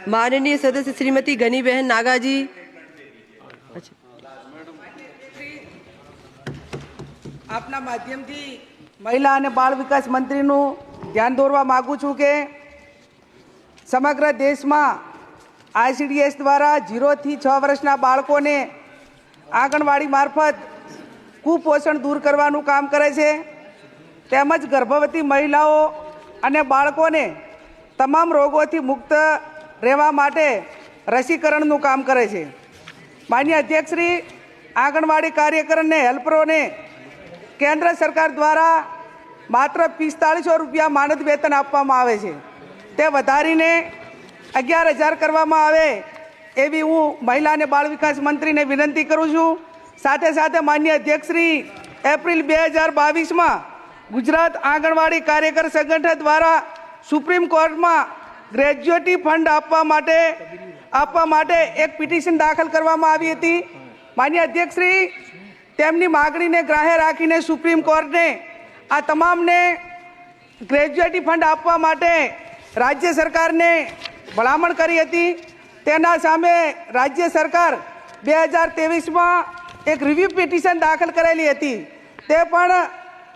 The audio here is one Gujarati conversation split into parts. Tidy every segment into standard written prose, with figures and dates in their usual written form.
माननीय सदस्य श्रीमती गनीबेन नागाजी। આપના માધ્યમથી મહિલા અને બાળ વિકાસ મંત્રીનું ધ્યાન દોરવા માગું છું કે સમગ્ર દેશમાં ICDS દ્વારા 0 થી 6 વર્ષના બાળકોને આંગણવાડી મારફત કુપોષણ દૂર કરવાનું કામ કરે છે તેમજ ગર્ભવતી મહિલાઓ અને બાળકોને તમામ રોગોથી મુક્ત રહેવા માટે રસીકરણનું કામ કરે છે। માન્ય અધ્યક્ષશ્રી, આંગણવાડી કાર્યકરને હેલ્પરોને કેન્દ્ર સરકાર દ્વારા માત્ર 4500 રૂપિયા માનદ વેતન આપવામાં આવે છે, તે વધારીને 11,000 કરવામાં આવે એવી હું મહિલા અને બાળ વિકાસ મંત્રીને વિનંતી કરું છું। સાથે સાથે માન્ય અધ્યક્ષશ્રી, એપ્રિલ 2022માં ગુજરાત આંગણવાડી કાર્યકર સંગઠન દ્વારા સુપ્રીમ કોર્ટમાં ગ્રેજ્યુએટી ફંડ આપવા માટે એક પિટિશન દાખલ કરવામાં આવી હતી। માન્ય અધ્યક્ષશ્રી, તેમની માગણીને ગ્રાહ્ય રાખીને સુપ્રીમ કોર્ટે આ તમામને ગ્રેજ્યુએટી ફંડ આપવા માટે રાજ્ય સરકારને ભલામણ કરી હતી। તેના સામે રાજ્ય સરકાર 2023માં એક રિવ્યુ પિટિશન દાખલ કરેલી હતી, તે પણ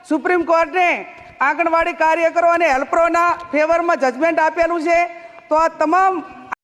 સુપ્રીમ કોર્ટે આંગણવાડી કાર્યકરો અને હેલ્પરોના ફેવરમાં જજમેન્ટ આપેલું છે। તો આ તમામ